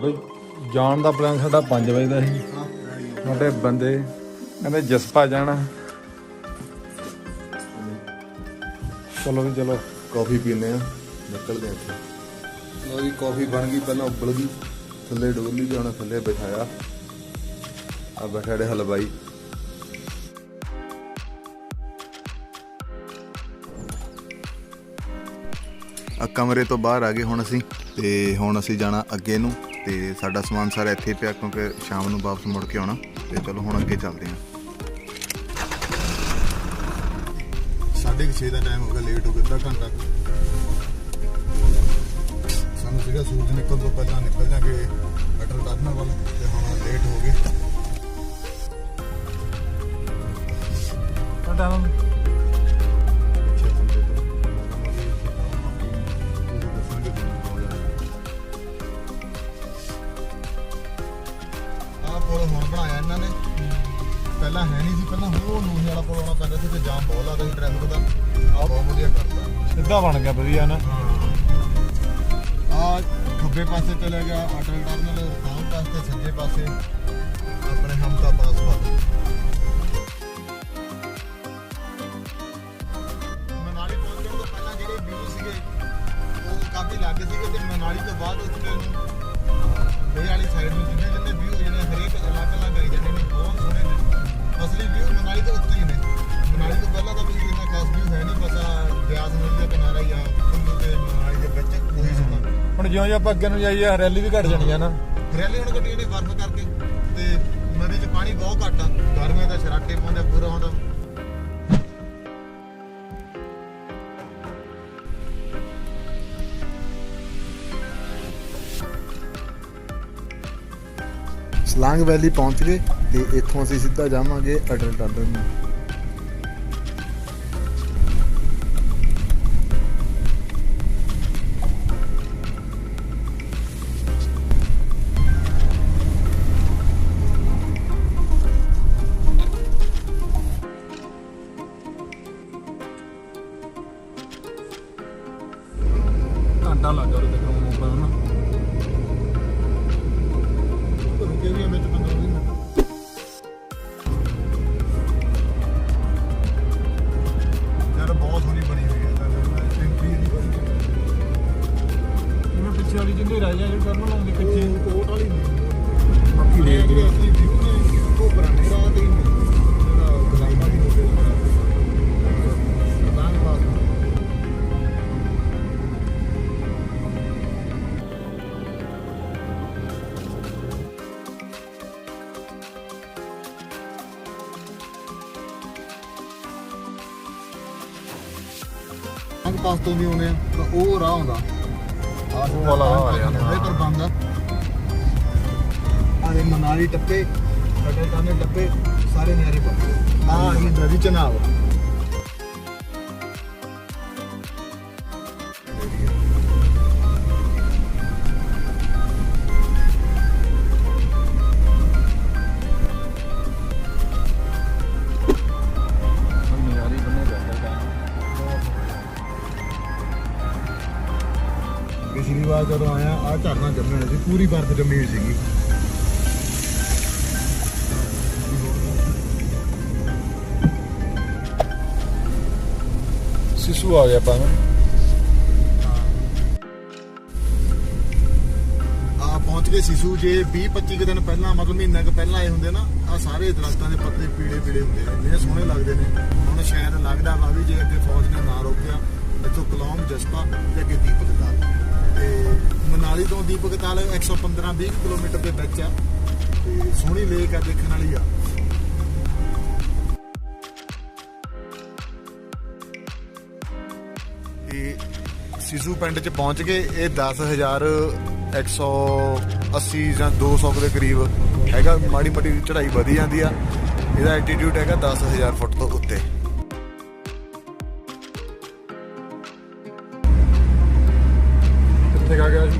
ਬਈ ਜਾਣ ਦਾ ਪਲਾਨ ਸਾਡਾ 5 ਵਜੇ ਦਾ ਸੀ। ਸਾਡੇ ਬੰਦੇ ਕਹਿੰਦੇ ਜਸਪਾ ਜਾਣਾ। ਚਲੋ ਵੀ ਚਲੋ कॉफी पीने निकलते हैं। लो जी कॉफी बन गई, पहले उबल गई, थले डोली जो थले बिठाया। आ बैठे रहे हलवाई। कमरे तो बाहर आ गए हुण असीं ते हुण असीं जाना अगे नूं ते साडा समान सारा इत्थे पिया क्योंकि शाम नूं वापस मुड़ के आउणा ते चलो हुण अगे चलदे हां। 6:30 ਦਾ ਟਾਈਮ ਹੋ ਗਿਆ, ਲੇਟ ਹੋ ਗਿਆ ਅੱਧਾ ਘੰਟਾ। ਸਾਨੂੰ ਸੀਗਾ ਸੂਰਜ ਨਿਕਲਣ ਤੋਂ ਪਹਿਲਾਂ ਨਿਕਲ ਜਾਗੇ ਅਟਲ ਟਰਮੀਨਲ ਵੱਲ ਤੇ ਹੁਣ ਲੇਟ ਹੋ ਗਏ। ਪੁਲ ਹੁਣ ਬਣਾਇਆ ਇਹਨਾਂ ਨੇ, ਪਹਿਲਾਂ ਹੈ ਨਹੀਂ ਸੀ। ਪਹਿਲਾਂ ਉਹ ਨੂਹੀ ਵਾਲਾ ਪੁਲ ਆਉਣਾ ਪੈਂਦਾ ਸੀ ਤੇ ਜਾਮ ਬਹੁਤ ਲੱਗਦਾ ਸੀ ਟ੍ਰੈਫਿਕ ਦਾ। ਆਹ ਬਹੁਤ ਵਧੀਆ ਕਰਤਾ, ਸਿੱਧਾ ਬਣ ਗਿਆ ਵਧੀਆ ਨਾ। ਆਹ ਖੱਬੇ ਪਾਸੇ ਚਲੇ ਗਿਆ ਅਟਲ ਟਰਮੀਨਲ, ਰੋਹਤਾਂਗ ਪਾਸ ਤੇ ਸੱਜੇ ਪਾਸੇ ਆਪਣੇ ਹਮਤਾ ਪਾਸ ਵੱਲ। ਮਨਾਲੀ ਪਹੁੰਚਣ ਤੋਂ ਪਹਿਲਾਂ ਜਿਹੜੇ ਵਿਊ ਸੀਗੇ ਉਹ ਕਾਫੀ ਲੱਗ ਸੀਗੇ ਤੇ ਮਨਾਲੀ ਤੋਂ ਬਾਅਦ ਉੱਥੇ ਨੂੰ ਇਹ ਵਾਲੀ ਸਾਈਡ ਨੂੰ ਜਿੰਨੇ ਜਿੰਨੇ ਵਿਊ ਜਿਹੜੇ ਹਰੇਕ ਅਲੱਗ-ਅਲੱਗ ਆਈ ਜਾਂਦੇ ਨੇ, ਬਹੁਤ ਸੋਹਣੇ ਨੇ। ਅਸਲੀ ਵਿਊ ਮਨਾਲੀ ਤੋਂ ਉੱਤੇ ਹੀ ਨੇ। ਮਨਾਲੀ ਤੋਂ ਪਹਿਲਾਂ ਤਾਂ ਵੀ ਇੰਨਾ ਖਾਸ ਵਿਊ ਹੈ ਨਹੀਂ, ਬਸ ਬਿਆਸ ਨਦੀ ਦਾ ਕਿਨਾਰਾ ਹੀ ਆ ਕੁੱਲੂ ਤੇ ਮਨਾਲੀ ਦੇ ਵਿੱਚ ਉਹੀ ਸੋਹਣਾ। ਹੁਣ ਜਿਉਂ ਜਿਉਂ ਆਪਾਂ ਅੱਗੇ ਨੂੰ ਜਾਈਏ ਹਰਿਆਲੀ ਵੀ ਘਟ ਜਾਣੀ ਆ ਨਾ। ਹਰਿਆਲੀ ਹੁਣ ਗੱਡੀਆਂ ਨੇ ਬਰਫ਼ ਕਰਕੇ ਤੇ ਨਦੀ 'ਚ ਪਾਣੀ ਬਹੁਤ ਘੱਟ ਆ। ਗਰਮੀਆਂ ਦਾ ਛਰਾਟੇ ਪਾਉਂਦੇ ਪੂਰਾ ਹੁੰਦਾ। ਸਲਾਂਗ ਵੈਲੀ ਪਹੁੰਚ ਗਏ ਤੇ ਇੱਥੋਂ ਅਸੀਂ ਸਿੱਧਾ ਜਾਵਾਂਗੇ ਅਟਲ ਟਨਲ ਨੂੰ। ਘੰਟਾ ਲੱਗ ਗਿਆ ਉਹਦੇ ਕੋਲ ਆਪਾਂ ਨਾ। ਰੁਕੇ ਵੀ ਵਿੱਚ 15 ਮਿੰਟ। ਯਾਰ ਬਹੁਤ ਸੋਹਣੀ ਬਣੀ ਹੋਈ ਹੈ ਐਂਟਰੀ ਦੀ ਬਣੀ। ਜਿਵੇਂ ਪਿੱਛੇ ਵਾਲੀ ਜਿੰਨੀ ਰਾਜਾ ਜਿਹੜੀ ਕਰਨ ਲਾਉਂਦੀ ਕੱਚੀ ਕੋਟ ਵਾਲੀ ਨਹੀਂ, ਬਾਕੀ ਜਿਹੜੇ ਅਸਲੀ ਵਿਊ ਨੇ ਉਹ ਪੁਰਾਣੇ ਰਾਹ ਤੇ ਹੀ ਨੇ। ਜਿਹੜਾ ਗਲਾਈਡਾ ਵੀ ਹੋ ਗਿਆ ਰੋਹਤਾਂਗ ਪਾਸ। ਪਾਸ ਤੋਂ ਵੀ ਆਉਣੇ ਆ ਤਾਂ ਉਹ ਰਾਹ ਆਉਂਦਾ, ਉਹ ਵਾਲਾ ਰਾਹ ਆ ਰਿਹਾ ਨਾ। ਇਹ ਪਰ ਬੰਦ ਆ। ਆਹ ਮਨਾਲੀ ਟੱਪੇ, ਅਟਲ ਟਨਲ ਟੱਪੇ, ਸਾਰੇ ਨਿਆਰੇ ਪੱਕੇ। ਆਹ ਇਹ ਨਦੀ ਚਨਾਬ। ਨਜ਼ਾਰੀ ਬਣੇ ਜਾਂਦਾ। ਪਿਛਲੀ ਵਾਰ ਜਦੋਂ ਆਇਆ ਆਹ ਝਰਨਾ ਜੰਮਿਆ ਹੋਇਆ ਸੀ, ਪੂਰੀ ਬਰਫ਼ ਜੰਮੀ ਹੋਈ ਸੀਗੀ। ਸਿਸੂ ਆ ਗਿਆ ਆਪਾਂ ਨੂੰ। ਆ ਪਹੁੰਚ ਗਏ ਸਿਸੂ। ਜੇ 20-25 ਦਿਨ ਪਹਿਲਾਂ ਮਤਲਬ ਮਹੀਨਾ ਕੁ ਪਹਿਲਾਂ ਆਏ ਹੁੰਦੇ ਨਾ, ਆ ਸਾਰੇ ਦਰਖਤਾਂ ਦੇ ਪੱਤੇ ਪੀਲੇ ਪੀਲੇ ਹੁੰਦੇ ਨੇ, ਇੰਨੇ ਸੋਹਣੇ ਲੱਗਦੇ ਨੇ। ਹੁਣ ਸ਼ਾਇਦ ਲੱਗਦਾ ਵਾ ਵੀ ਜੇ ਅੱਗੇ ਫੌਜ ਨੇ ਨਾ ਰੋਕਿਆ, ਇੱਥੋਂ ਕਲੌਂਗ, ਜਸਪਾ ਤੇ ਅੱਗੇ ਦੀਪਕ ਤਾਲ। ਤੇ ਮਨਾਲੀ ਤੋਂ ਦੀਪਕ ਤਾਲ 115-20 ਕਿਲੋਮੀਟਰ ਦੇ ਵਿੱਚ ਆ ਤੇ ਸੋਹਣੀ ਲੇਕ ਆ, ਦੇਖਣ ਵਾਲੀ ਆ। ਤੇ ਸਿਸੂ ਪਿੰਡ 'ਚ ਪਹੁੰਚ ਗਏ। ਇਹ 10,180 ਜਾਂ 200 ਦੇ ਕਰੀਬ ਹੈਗਾ। ਮਾੜੀ ਮੋਟੀ ਚੜਾਈ ਵਧੀ ਜਾਂਦੀ ਆ। ਇਹਦਾ ਐਲਟੀਟਿਊਡ ਹੈਗਾ 10,000 ਫੁੱਟ ਤੋਂ ਉੱਤੇ। ਕਿੱਥੇ ਆ ਗਿਆ ਜੀ?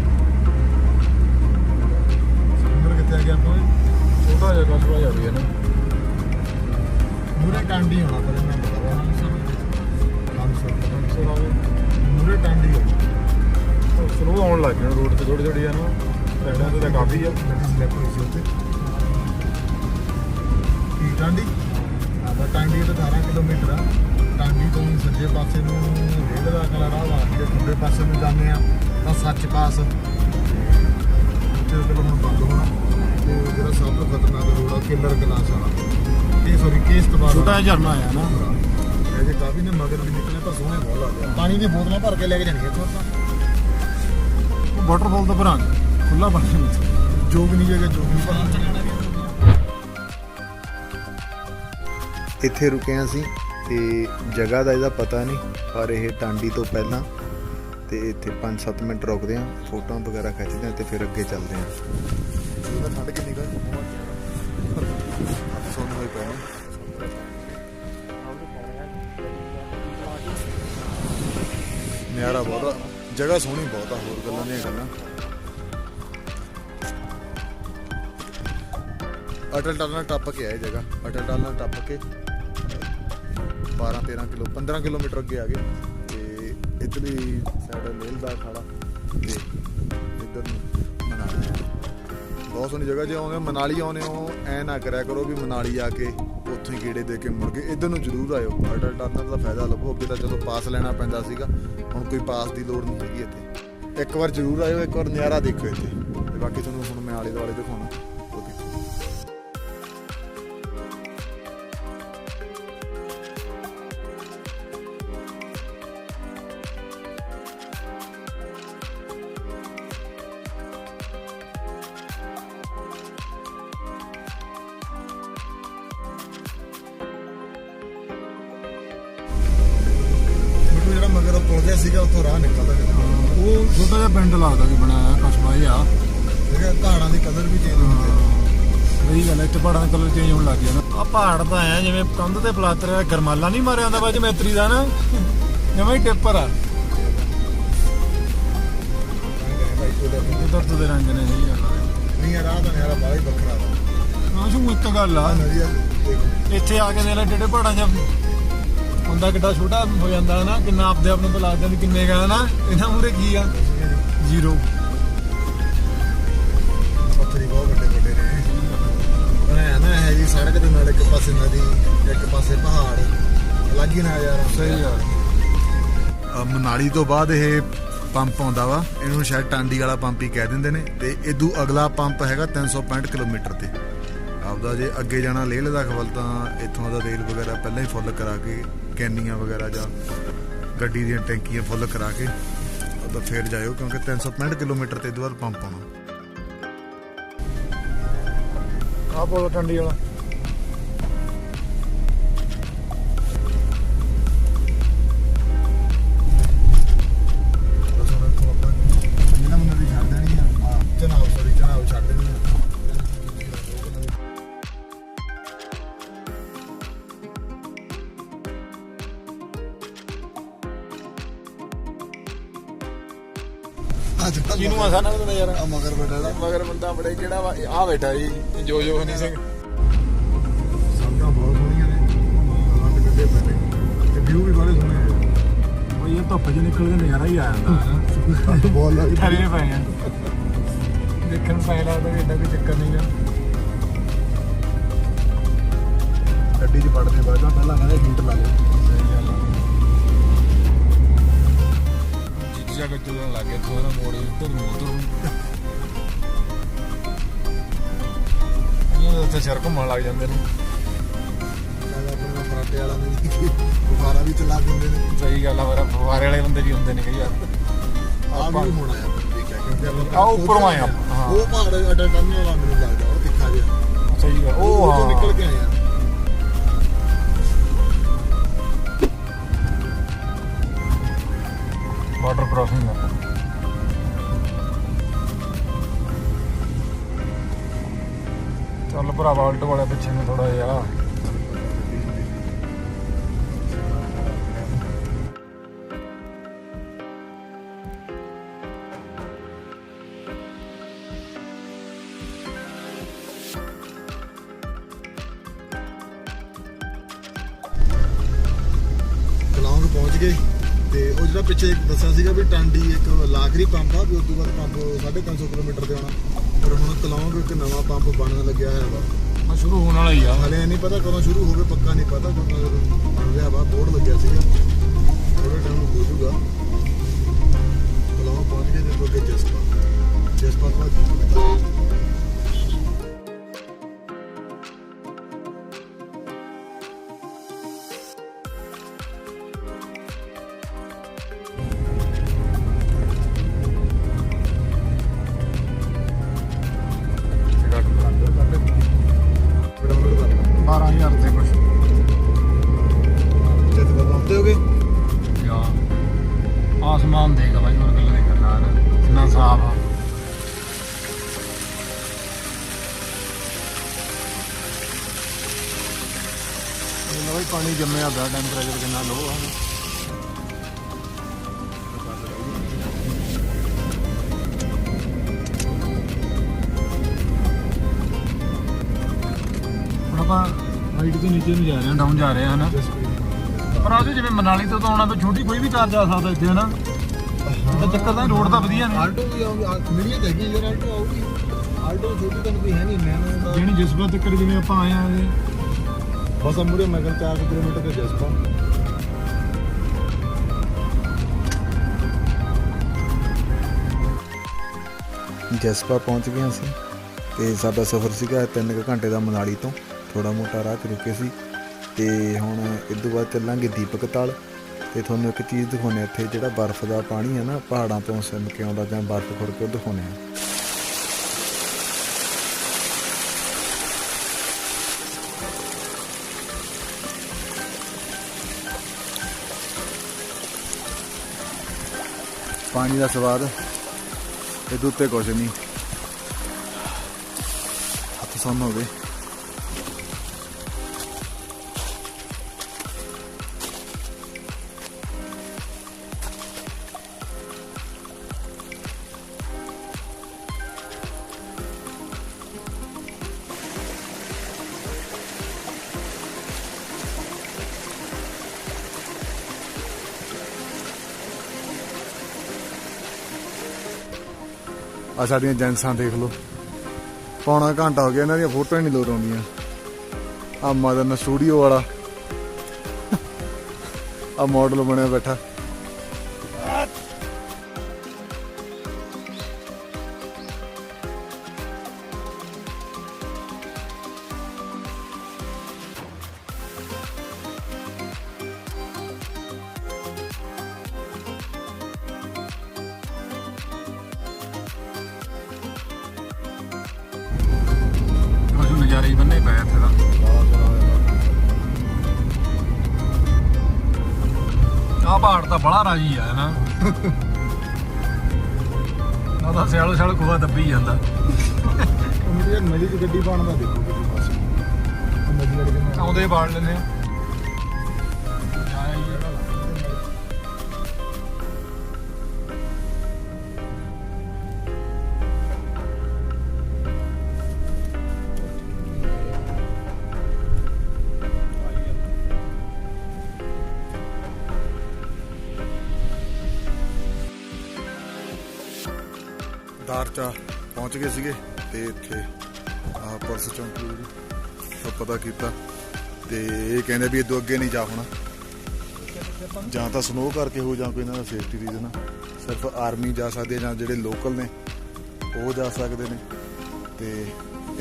ਕਿੱਥੇ ਆ ਗਿਆ ਆਪਾਂ? ਛੋਟਾ ਜਿਹਾ ਕਸਬਾ ਜਾ ਵੀ ਹੈ ਨਾ। ਮੂਰੇ ਟਾਂਡੀ ਹੋਣਾ ਪਰ ਇਹਨਾਂ ਪਤਾ ਮੂਰੇ ਟਾਂਡੀ ਹੋ। ਸਲੋ ਆਉਣ ਲੱਗ ਗਿਆ ਰੋਡ ਤੇ ਥੋੜੀ ਥੋੜੀ ਆ ਨਾ। ਪੈੜਾਂ ਤੇ ਤਾਂ ਕਾਫੀ ਆ। ਗੱਡੀ ਸਲਿੱਪ ਹੋਈ ਸੀ ਉੱਥੇ ਕੀ ਟਾਂਡੀ ਆਦਾ ਟਾਂਡੀ ਤੋਂ 18 ਕਿਲੋਮੀਟਰ ਆ। ਟਾਂਡੀ ਤੋਂ ਸੱਜੇ ਪਾਸੇ ਨੂੰ ਰੇਲ ਦਾ ਕਲਾ ਰਾਹ ਵਾ ਕੇ ਖੱਬੇ ਪਾਸੇ ਨੂੰ ਜਾਂਦੇ ਆ ਤਾਂ ਸੱਚ ਪਾਸ ਉੱਥੇ ਚਲੋ ਹੁਣ ਬੰਦ ਹੋਣਾ। ਤੇ ਜਿਹੜਾ ਸਭ ਤੋਂ ਖਤਰਨਾਕ ਰੋਡ ਆ ਕਿਲਰ ਗਲਾਸ ਵਾਲਾ ਇਹ ਸੋਰੀ ਕੇਸ ਤੋਂ ਬਾਅਦ ਛੋਟਾ ਜਿਹਾ ਝਰਨਾ ਆਇਆ ਨਾ। ਇਹ ਜੇ ਕਾਫੀ ਨੇ ਮਗਰ ਵੀ ਨਿਕਲੇ ਪਰ ਸੋਹਣੇ ਬਹੁਤ ਲੱਗਦੇ ਆ। ਪਾਣੀ ਦੀਆਂ ਬੋਤਲਾਂ ਭਰ ਕੇ ਲੈ ਕੇ ਜਾਣੀਆਂ ਇੱਥੋਂ ਆਪਾਂ ਵਾਟਰਫਾਲ ਤੋਂ ਭਰਾਂ ਖੁੱਲਾ ਪਾਣੀ ਵਿੱਚ ਜੋਗਨੀ ਜਗ੍ਹਾ ਜੋਗਨੀ ਭਰ ਇੱਥੇ ਰੁਕੇ ਹਾਂ ਅਸੀਂ ਤੇ ਜਗ੍ਹਾ ਦਾ ਇਹਦਾ ਪਤਾ ਨਹੀਂ ਪਰ ਇਹ ਟਾਂਡੀ ਤੋਂ ਪਹਿਲਾਂ ਤੇ ਇੱਥੇ 5-7 ਮਿੰਟ ਰੁਕਦੇ ਹਾਂ ਫੋਟੋਆਂ ਵਗੈਰਾ ਖਿੱਚਦੇ ਹਾਂ ਤੇ ਫਿਰ ਅੱਗੇ ਚੱਲਦੇ ਹਾਂ। ਉਹਦਾ ਠੰਡ ਕਿੰਨੀ ਕੁ ਸੋਨੂੰ ਹੋਈ ਪਏ ਨੇ। ਨਿਆਰਾ ਬਹੁਤ ਆ ਜਗ੍ਹਾ ਸੋਹਣੀ ਬਹੁਤ ਆ ਹੋਰ ਗੱਲਾਂ ਨਹੀਂ ਗੱਲਾਂ। ਅਟਲ ਟਨਲ ਟੱਪ ਕੇ ਆਏ ਜਗ੍ਹਾ ਅਟਲ ਟਨਲ ਟੱਪ ਕੇ 12-13 ਕਿਲੋ 15 ਕਿਲੋਮੀਟਰ ਅੱਗੇ ਆ ਗਏ ਤੇ ਇੱਧਰਲੀ ਸਾਈਡ ਲੇਲ ਦਾ ਖਾੜਾ ਤੇ ਇੱਧਰ ਨੂੰ ਮਨਾਲੀ। ਬਹੁਤ ਸੋਹਣੀ ਜਗ੍ਹਾ। ਜੇ ਆਉਂਦੇ ਮਨਾਲੀ ਆਉਂਦੇ ਹੋ ਐ ਨਾ ਕਰਿਆ ਕਰੋ ਵੀ ਮਨਾਲੀ ਆ ਕੇ ਉੱਥੋਂ ਹੀ ਗੇੜੇ ਦੇ ਕੇ ਮੁੜ ਕੇ ਇੱਧਰ ਨੂੰ ਜ਼ਰੂਰ ਆਇਓ। ਅਟਲ ਟਨਲ ਦਾ ਫਾਇਦਾ ਲਵੋ। ਅੱਗੇ ਤਾਂ ਚਲੋ ਪਾਸ ਲੈਣਾ ਪੈਂਦਾ ਸੀਗਾ ਹੁਣ ਕੋਈ ਪਾਸ ਦੀ ਲੋੜ ਨਹੀਂ ਹੈਗੀ ਇੱਥੇ। ਇੱਕ ਵਾਰ ਜ਼ਰੂਰ ਆਇਓ ਇੱਕ ਵਾਰ ਨਜ਼ਾਰਾ ਦੇਖੋ ਇੱਥੇ ਤੇ ਬਾਕੀ ਤੁਹਾਨੂੰ ਹੁਣ ਮੈਂ ਆਲੇ ਦੁਆਲੇ ਦਿਖਾਉਣਾ ਉਹ ਦੇਖੋ। ਜਿਹੜਾ ਮਗਰ ਪਹੁੰਚਿਆ ਸੀਗਾ ਉੱਥੋਂ ਰਾਹ ਨਿਕਲਦਾ ਉਹ ਛੋਟਾ ਜਿਹਾ ਪਿੰਡ ਲੱਗਦਾ ਕਿ ਬਣਾਇਆ ਕਸਬਾ ਜਿਹਾ। ਜਿਹੜਾ ਪਹਾੜਾਂ ਦੇ ਕਲਰ ਵੀ ਚੇਂਜ ਹੁੰਦੇ ਆ। ਸਹੀ ਗੱਲ ਹੈ ਇੱਥੇ ਪਹਾੜਾਂ ਦਾ ਕਲਰ ਚੇਂਜ ਹੋਣ ਲੱਗ ਗਿਆ ਨਾ। ਆ ਪਹਾੜ ਤਾਂ ਆਇਆ ਜਿਵੇਂ ਕੰਧ ਤੇ ਪਲਾਸਟਰ ਗਰਮਾਲਾ ਨਹੀਂ ਮਾਰਿਆ ਹੁੰਦਾ ਬਾਜ ਮੈਤਰੀ ਦਾ ਨਾ ਜਿਵੇਂ ਹੀ ਟੇਪਰ ਆ ਕੁਦਰਤ ਦੇ ਰੰਗ ਨੇ। ਸਹੀ ਗੱਲ ਨਹੀਂ ਰਾਹ ਦਾ ਨਜ਼ਾਰਾ ਬੜਾ ਹੀ ਵੱਖਰਾ ਵਾ। ਆ ਸ਼ੂ ਇੱਕ ਗੱਲ ਆ ਨਜ਼ਰੀਆ ਦੇਖੋ ਇੱਥੇ ਆ ਕੇ ਦੇ ਲੈ ਟੇਡੇ ਪਹਾੜਾਂ 'ਚ ਹੁੰਦਾ ਕਿੱਡਾ ਛੋਟਾ ਹੋ ਜਾਂਦਾ ਨਾ ਕਿੰਨਾ ਆਪਦੇ ਆਪ ਨੂੰ ਤਾਂ ਲੱਗਦਾ ਵੀ ਕਿੰਨੇ ਗਾ ਨਾ ਇਹਨਾਂ ਮੂਰੇ ਕੀ ਆ ਜ਼ੀਰੋ। ਪੱਥਰ ਹੀ ਬਹੁਤ ਵੱਡੇ ਵੱਡੇ ਨੇ ਪਰ ਐ ਨਾ ਹੈ ਜੀ ਸੜਕ ਦੇ ਨਾਲ ਇੱਕ ਪਾਸੇ ਨਦੀ ਇੱਕ ਪਾਸੇ ਪਹਾੜ ਅਲੱਗ ਹੀ ਨਜ਼ਾਰਾ। ਸਹੀ ਗੱਲ। ਮਨਾਲੀ ਤੋਂ ਬਾਅਦ ਇਹ ਪੰਪ ਆਉਂਦਾ ਵਾ ਇਹਨੂੰ ਸ਼ਾਇਦ ਟਾਂਡੀ ਵਾਲਾ ਪੰਪ ਹੀ ਕਹਿ ਦਿੰਦੇ ਨੇ ਤੇ ਇਦੋਂ ਅਗਲਾ ਪੰਪ ਹੈਗਾ 365 ਕਿਲੋਮੀਟਰ ਤੇ ਆਪਦਾ। ਜੇ ਅੱਗੇ ਜਾਣਾ ਲੇਹ ਲਦਾਖ ਵੱਲ ਤਾਂ ਇੱਥੋਂ ਦਾ ਤੇਲ ਵਗੈਰਾ ਪਹਿਲਾਂ ਹੀ ਫੁੱਲ ਕਰਾ ਕੇ ਕੈਨੀਆਂ ਵਗੈਰਾ ਜਾਂ ਗੱਡੀ ਦੀਆਂ ਟੈਂਕੀਆਂ ਫੁੱਲ ਕਰਾ ਕੇ ਉਹਦਾ ਫੇਰ ਜਾਇਓ ਕਿਉਂਕਿ 365 ਕਿਲੋਮੀਟਰ ਤੇ ਇਹਦੇ ਬਾਅਦ ਪੰਪ ਆਉਣਾ। ਆਹ ਪੁਲ ਟੰਡੀ ਵਾਲਾ ਚਨਾਬ ਛੱਡ ਦੇਣੀ ਆ। ਕਿਹਨੂੰ ਆ ਸਾਨਾ ਪਤਾ ਯਾਰ ਮਗਰ ਬੈਠਾ ਮਗਰ ਬੰਦਾ ਬੜੇ ਕਿਹੜਾ ਵਾ ਆ ਬੈਠਾ ਜੀ ਜੋ ਹਨੀ ਸਿੰਘ। ਸੜਕਾਂ ਬਹੁਤ ਸੋਹਣੀਆਂ ਨੇ ਹੱਥ ਕੱਢੇ ਪਏ ਨੇ ਤੇ ਵਿਊ ਵੀ ਬੜੇ ਸੋਹਣੇ ਆ। ਉਹ ਇਹ ਧੁੱਪ 'ਚ ਨਿਕਲ ਕੇ ਨਜ਼ਾਰਾ ਹੀ ਆ ਜਾਂਦਾ ਬਹੁਤ ਲੱਗਦੀ ਠਰੇ ਪਏ ਆ ਦੇਖਣ ਪੈ ਲੱਗਦਾ ਵੀ ਏਡਾ ਕੋਈ ਚੱਕਰ ਨਹੀਂ ਆ। ਗੱਡੀ 'ਚ ਪੜਦੇ ਬਾਅਦ ਪਹਿਲਾਂ ਕਹਿੰਦੇ ਹੀਟ ਲਾ ਲਓ। ਸਹੀ ਗੱਲ ਆ। ਜੀਜਾ ਕਿ ਚੱਲਣ ਲੱਗ ਗਿਆ ਥੋੜਾ ਮੋੜੇ ਉੱਧਰ ਨੂੰ ਉੱਧਰ ਨੂੰ ਇਹ ਉੱਥੇ ਸਿਰ ਘੁੰਮਣ ਲੱਗ ਜਾਂਦੇ ਨੇ। ਆਪਣਾ ਫਰਾਟੇ ਵਾਲਾ ਨਹੀਂ ਬੁਖਾਰਾ ਵੀ ਚਲਾ ਦਿੰਦੇ ਨੇ। ਸਹੀ ਗੱਲ ਆ ਮੇਰਾ ਫੁਆਰੇ ਵਾਲੇ ਬੰਦੇ ਵੀ ਹੁੰਦੇ ਨੇ ਕਈ ਵਾਰ। ਆ ਵੀ ਹੋਣਾ ਆ ਠੀਕ ਹੈ ਕਿਉਂਕਿ ਆ ਉੱਪਰੋਂ ਆਏ ਆ ਹਾਂ। ਉਹ ਪਹਾੜ ਅਟਲ ਟਨਲ ਵਾਲਾ ਮੈਨੂੰ ਲੱਗਦਾ ਉਹ ਤਿੱਖਾ ਜਿਹਾ। ਸਹੀ ਗੱਲ ਉਹ ਹਾਂ ਨਿਕਲ ਕੇ ਆਏ ਆ। ਵਾਟਰ ਕ੍ਰਾਸਿੰਗ ਆ। ਚੱਲ ਭਰਾਵਾ ਆਲਟ ਵਾਲੇ ਪਿੱਛੇ ਨੂੰ ਥੋੜਾ ਜਿਹਾ ਕਲੌਂਗ ਪਹੁੰਚ ਗਏ ਤੇ ਉਹ ਜਿਹੜਾ ਪਿੱਛੇ ਦੱਸਿਆ ਸੀਗਾ ਵੀ ਟਾਂਡੀ ਇੱਕ ਲਾਖਰੀ ਪੰਪ ਆ ਵੀ ਉਸ ਤੋਂ ਬਾਅਦ ਪੰਪ 350 ਕਿਲੋਮੀਟਰ ਤੇ ਆਉਣਾ, ਪਰ ਹੁਣ ਕਲੌਂਗ ਇੱਕ ਨਵਾਂ ਪੰਪ ਬਣਨ ਲੱਗਿਆ ਹੋਇਆ ਵਾ। ਆ ਸ਼ੁਰੂ ਹੋਣ ਵਾਲਾ ਹੀ ਆ, ਹਲੇ ਨਹੀਂ ਪਤਾ ਕਦੋਂ ਸ਼ੁਰੂ ਹੋਵੇ, ਪੱਕਾ ਨਹੀਂ ਪਤਾ, ਕਿਉਂਕਿ ਬਣ ਰਿਹਾ ਵਾ, ਬੋਰਡ ਲੱਗਿਆ ਸੀਗਾ, ਥੋੜੇ ਟਾਈਮ ਨੂੰ ਹੋ ਜੂਗਾ। ਕਲੌਂਗ ਪਹੁੰਚ ਗਏ ਤੇ ਅੱਗੇ ਜਸਪਾ ਤੋਂ ਆਸਮਾਨ ਦੇਗਾ ਬਾਈ, ਹੋਰ ਗੱਲਾਂ ਨਹੀਂ ਕਰਨਾ, ਕਿੰਨਾ ਸਾਫ ਆ। ਇਹਨਾਂ ਬਾਈ ਪਾਣੀ ਜੰਮਿਆ ਪਿਆ, ਟੈਂਪਰੇਚਰ ਕਿੰਨਾ ਲੋ ਆ। ਹੁਣ ਆਪਾਂ ਹਾਈਟ ਤੋਂ ਨੀਚੇ ਨੂੰ ਜਾ ਰਹੇ ਹਾਂ, ਡਾਊਨ ਜਾ ਰਹੇ ਹਾਂ ਨਾ। ਪਰ ਆਜੋ ਜਿਵੇਂ ਮਨਾਲੀ ਤੋਂ ਆਉਣਾ ਤਾਂ ਛੋਟੀ ਕੋਈ ਵੀ ਕਾਰ ਜਾ ਸਕਦਾ ਇੱਥੇ ਹਨਾ। ਤਾਂ ਚੱਕਰ ਤਾਂ ਰੋਡ ਤਾਂ ਵਧੀਆ ਨੇ। ਆਲਟੋ ਵੀ ਆਉਂਗੀ, ਮਿਲੀਆਂ ਤਾਂ ਹੈਗੀਆਂ ਯਾਰ, ਆਲਟੋ ਆਊਗੀ। ਆਲਟੋ ਛੋਟੀ ਤਾਂ ਕੋਈ ਹੈ ਨਹੀਂ, ਮੈਂ ਜਿਹੜੀ ਜਸਪਾ ਤੱਕ ਜਿਵੇਂ ਆਪਾਂ ਆਏ ਆਂ ਜੀ, ਬਸ ਮੂਰੇ ਮੈਂ 4 ਕਿਲੋਮੀਟਰ ਤੇ ਜਸਪਾ। ਜਸਪਾ ਪਹੁੰਚ ਗਏ ਅਸੀਂ ਤੇ ਸਾਡਾ ਸਫ਼ਰ ਸੀਗਾ 3 ਘੰਟੇ ਦਾ ਮਨਾਲੀ ਤੋਂ। ਥੋੜਾ ਮੋਟਾ ਰਾਹ ਤੇ ਰੁਕੇ ਸੀ ਤੇ ਹੁਣ ਇਸ ਤੋਂ ਬਾਅਦ ਚੱਲਾਂਗੇ ਦੀਪਕ ਤਾਲ ਤੇ ਤੁਹਾਨੂੰ ਇੱਕ ਚੀਜ਼ ਦਿਖਾਉਂਦੇ ਇੱਥੇ ਜਿਹੜਾ ਬਰਫ਼ ਦਾ ਪਾਣੀ ਹੈ ਨਾ, ਪਹਾੜਾਂ ਤੋਂ ਸਿਮ ਕੇ ਆਉਂਦਾ ਜਾਂ ਬਰਫ਼ ਖੁਰ ਕੇ ਦਿਖਾਉਂਦੇ ਆ। ਪਾਣੀ ਦਾ ਸਵਾਦ ਇਹਦੇ ਉੱਤੇ ਕੁਛ ਨਹੀਂ, ਹੱਥ ਸੁੰਨ ਹੋ ਗਏ। ਆ ਸਾਡੀਆਂ ਏਜੰਸਾਂ ਦੇਖ ਲਓ, ਪੌਣਾ ਘੰਟਾ ਹੋ ਗਿਆ ਇਹਨਾਂ ਦੀਆਂ ਫੋਟੋਆਂ ਨਹੀਂ ਲੋਡ ਆਉਂਦੀਆਂ। ਆ ਮਦਨ ਸਟੂਡੀਓ ਵਾਲਾ ਆ ਮਾਡਲ ਬਣਿਆ ਬੈਠਾ। ਨਜ਼ਾਰੇ ਹੀ ਬੰਨੇ ਪਏ ਇੱਥੇ ਦਾ। ਆਹ ਪਹਾੜ ਤਾਂ ਬੜਾ ਰਾਜੀ ਆ ਨਾ, ਨਾ ਤਾਂ ਸਿਆਲੋ ਸਿਆਲ ਖੂਆ ਦੱਬੀ ਜਾਂਦਾ। ਨਦੀ ਚ ਗੱਡੀ ਪਾਉਣ ਦਾ ਦੇਖੋ ਕਿਸੇ ਪਾਸੇ, ਨਦੀ ਵਾਲੇ ਦੇ ਆਉਂਦੇ ਬਾੜ ਲੈਂਦੇ ਆ। ਦਾਰਚਾ ਪਹੁੰਚ ਗਏ ਸੀਗੇ ਤੇ ਇੱਥੇ ਆਹ ਪੁਲਿਸ ਚੌਂਕੀ ਤੋਂ ਪਤਾ ਕੀਤਾ ਤੇ ਇਹ ਕਹਿੰਦੇ ਵੀ ਇਦੋਂ ਅੱਗੇ ਨਹੀਂ ਜਾ ਹੋਣਾ, ਜਾਂ ਤਾਂ ਸਨੋ ਕਰਕੇ ਹੋ ਜਾਂ ਕੋਈ ਇਹਨਾਂ ਦਾ ਸੇਫਟੀ ਰੀਜ਼ਨ ਆ। ਸਿਰਫ ਆਰਮੀ ਜਾ ਸਕਦੇ ਜਾਂ ਜਿਹੜੇ ਲੋਕਲ ਨੇ ਉਹ ਜਾ ਸਕਦੇ ਨੇ, ਤੇ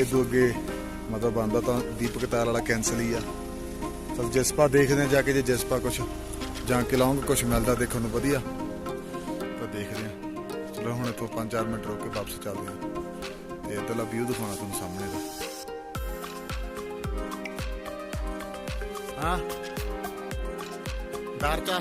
ਇਦੋਂ ਅੱਗੇ ਮਤਲਬ ਬਣਦਾ ਤਾਂ ਦੀਪਕ ਤਾਲ ਵਾਲਾ ਕੈਂਸਲ ਹੀ ਆ। ਚਲ ਜਸਪਾ ਦੇਖਦੇ ਹਾਂ ਜਾ ਕੇ, ਜੇ ਜਸਪਾ ਕੁਛ ਜਾਂ ਕਲੌਂਗ ਕੁਛ ਮਿਲਦਾ ਦੇਖਣ ਨੂੰ ਵਧੀਆ ਤਾਂ ਦੇਖਦੇ ਹਾਂ। ਚਲੋ ਹੁਣ ਇੱਥੋਂ 5-4 ਮਿੰਟ ਰੁਕ ਕੇ ਵਾਪਸ ਚੱਲਦੇ ਹਾਂ ਤੇ ਇੱਧਰਲਾ ਵਿਊ ਦਿਖਾਉਣਾ ਤੁਹਾਨੂੰ ਸਾਹਮਣੇ ਦਾ। ਹਾਂ ਦਾਰਚਾ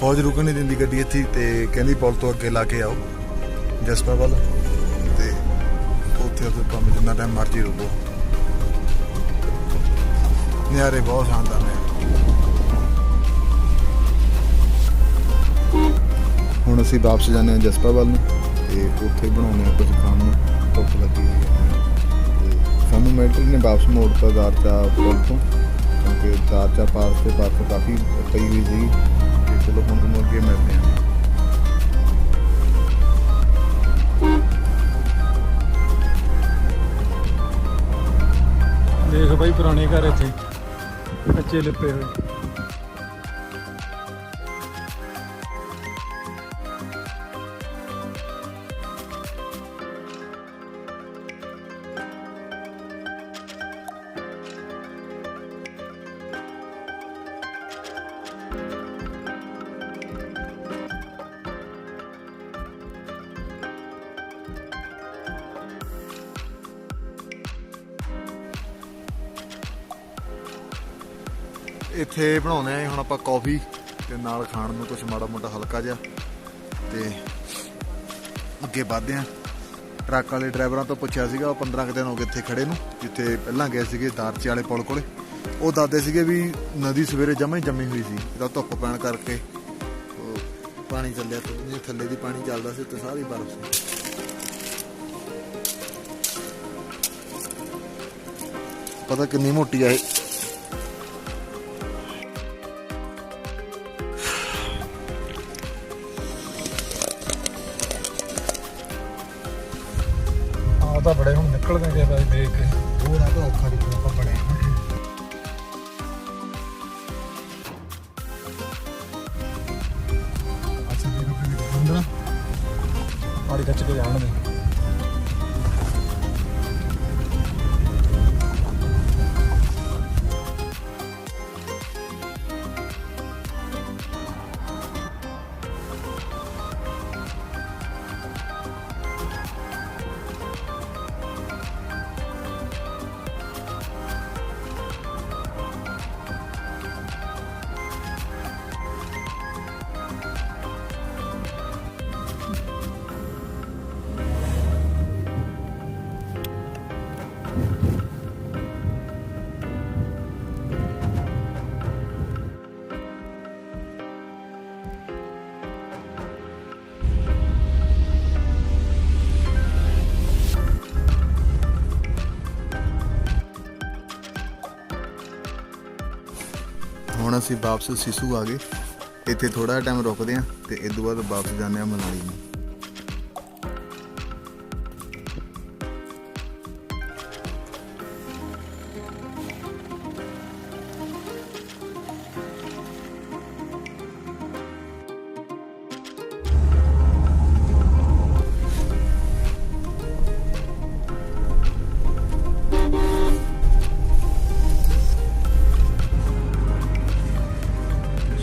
ਫੌਜ ਰੁਕਣ ਨਹੀਂ ਦਿੰਦੀ ਗੱਡੀ ਇੱਥੇ ਤੇ ਕਹਿੰਦੀ ਪੁਲ ਤੋਂ ਅੱਗੇ ਲਾ ਕੇ ਆਓ ਜਸਪਾ ਵੱਲ, ਤੇ ਉੱਥੇ ਭਾਵੇਂ ਜਿੰਨਾ ਟਾਈਮ ਮਰਜ਼ੀ ਰੁਕੋ। ਨਿਆਰੇ ਬਹੁਤ ਸ਼ਾਨਦਾਰ ਨੇ। ਹੁਣ ਅਸੀਂ ਵਾਪਸ ਜਾਂਦੇ ਹਾਂ ਜਸਪਾ ਵੱਲ ਨੂੰ ਤੇ ਉੱਥੇ ਬਣਾਉਂਦੇ ਹਾਂ ਕੁਝ ਖਾਣ ਨੂੰ। ਭੁੱਖ ਲੱਗੀ ਹੋਈ ਹੈ ਤੇ ਸਾਨੂੰ ਮਿਲਟਰੀ ਨੇ ਵਾਪਸ ਮੋੜਤਾ ਦਾਰਚਾ ਪੁਲ ਤੋਂ, ਕਿਉਂਕਿ ਦਾਰਚਾ ਪਾਸ ਤੇ ਬਰਫ਼ ਕਾਫੀ ਪਈ ਹੋਈ ਸੀਗੀ। ਤੇ ਚਲੋ ਹੁਣ ਤੁਹਾਨੂੰ ਅੱਗੇ ਮਿਲਦੇ ਹਾਂ। ਦੇਖ ਬਾਈ ਪੁਰਾਣੇ ਘਰ ਇੱਥੇ ਕੱਚੇ ਲਿਪੇ ਹੋਏ। ਇੱਥੇ ਬਣਾਉਂਦੇ ਆ ਹੁਣ ਆਪਾਂ ਕੌਫੀ ਤੇ ਨਾਲ ਖਾਣ ਨੂੰ ਕੁਝ ਮਾੜਾ ਮੋਟਾ ਹਲਕਾ ਜਿਹਾ ਤੇ ਅੱਗੇ ਵਧਦੇ ਆ। ਟਰੱਕ ਵਾਲੇ ਡਰਾਈਵਰਾਂ ਤੋਂ ਪੁੱਛਿਆ ਸੀਗਾ, ਉਹ 15 ਕੁ ਦਿਨ ਹੋ ਗਏ ਇੱਥੇ ਖੜੇ ਨੂੰ, ਜਿੱਥੇ ਪਹਿਲਾਂ ਗਏ ਸੀਗੇ ਦਾਰਚੇ ਵਾਲੇ ਪੁਲ ਕੋਲੇ। ਉਹ ਦੱਸਦੇ ਸੀਗੇ ਵੀ ਨਦੀ ਸਵੇਰੇ ਜਮਾਂ ਹੀ ਜੰਮੀ ਹੋਈ ਸੀ, ਇਹਦਾ ਧੁੱਪ ਪੈਣ ਕਰਕੇ ਪਾਣੀ ਚੱਲਿਆ ਤੇ ਥੱਲੇ ਦੀ ਪਾਣੀ ਚੱਲਦਾ ਸੀ ਤੇ ਸਾਰੀ ਬਰਫ਼ ਸੀ। ਪਤਾ ਕਿੰਨੀ ਮੋਟੀ ਆ ਇਹ। ਤਾਂ ਬੜੇ ਹੁਣ ਨਿਕਲਦੇ ਗਏ ਬਾਈ ਦੇਖ ਕੇ। ਹੋਰ ਆ ਤਾਂ ਔਖਾ ਦਿਖਣਾ ਆਪਾਂ ਬੜੇ ਅੱਛਾ ਜੀ ਰੁਕ ਕੇ ਅੰਦਰ ਪਾਣੀ ਖਿੱਚ ਕੇ ਜਾਣ ਦੇ। ਹੁਣ ਅਸੀਂ ਵਾਪਸ ਸਿਸੂ ਆ ਗਏ। ਇੱਥੇ ਥੋੜਾ ਟਾਈਮ ਰੁਕਦੇ ਆ ਤੇ ਇਸ ਤੋਂ ਬਾਅਦ ਵਾਪਸ ਜਾਂਦੇ ਆ ਮਨਾਲੀ ਨੂੰ।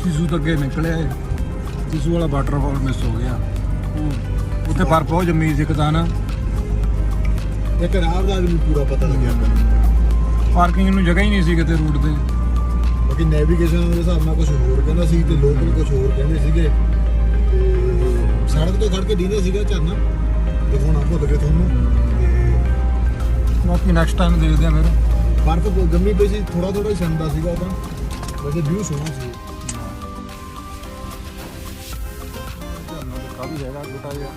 ਸਿਸੂ ਤੋਂ ਅੱਗੇ ਨਿਕਲਿਆ ਏ, ਸਿਸੂ ਵਾਲਾ ਵਾਟਰਫਾਲ ਮਿਸ ਹੋ ਗਿਆ। ਉੱਥੇ ਬਰਫ਼ ਬਹੁਤ ਜੰਮੀ ਸੀ ਇੱਕ ਤਾਂ ਨਾ। ਇੱਕ ਰਾਹ ਦਾ ਵੀ ਨਹੀਂ ਪੂਰਾ ਪਤਾ ਲੱਗਿਆ ਆਪਾਂ। ਪਾਰਕਿੰਗ ਨੂੰ ਜਗ੍ਹਾ ਹੀ ਨਹੀਂ ਸੀ ਕਿਤੇ ਰੂਟ ਤੇ। ਬਾਕੀ ਨੈਵੀਗੇਸ਼ਨ ਦੇ ਹਿਸਾਬ ਨਾਲ ਕੁਝ ਹੋਰ ਕਹਿੰਦਾ ਸੀ ਤੇ ਲੋਕਲ ਕੁਝ ਹੋਰ ਕਹਿੰਦੇ ਸੀਗੇ। ਤੇ ਸੜਕ ਤੋਂ ਖੜ ਕੇ ਦੀਦਾ ਸੀਗਾ ਝਰਨਾ, ਤੇ ਹੁਣ ਆ ਭੁੱਲ ਗਏ ਤੁਹਾਨੂੰ। ਬਾਕੀ ਨੈਕਸਟ ਟਾਈਮ ਦੇਖਦੇ ਆ ਫਿਰ। ਬਰਫ਼ ਜੰਮੀ ਪਈ ਸੀ, ਥੋੜਾ ਥੋੜਾ ਹੀ ਸੰਦਾ ਸੀਗਾ ਉਹਦਾ, ਵੈਸੇ ਵਿਊ ਸੋਹਣਾ ਸੀ। ਕਾਫੀ ਹੈਗਾ ਛੋਟਾ ਜਿਹਾ।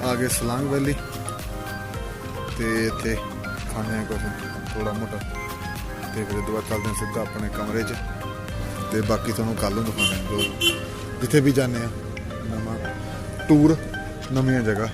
ਆ ਗਏ ਸਲਾਂਗ ਵੈਲੀ ਤੇ ਇੱਥੇ ਖਾਣੇ ਕੁਝ ਥੋੜਾ ਮੋਟਾ ਤੇ ਫਿਰ ਦੁਬਾਰਾ ਚੱਲਦੇ ਹਾਂ ਸਿੱਧਾ ਆਪਣੇ ਕਮਰੇ 'ਚ। ਤੇ ਬਾਕੀ ਤੁਹਾਨੂੰ ਕੱਲ੍ਹ ਨੂੰ ਦਿਖਾਉਂਦੇ ਹਾਂ ਜੋ ਜਿੱਥੇ ਵੀ ਜਾਂਦੇ ਆ ਨਵਾਂ ਟੂਰ, ਨਵੀਆਂ ਜਗ੍ਹਾ।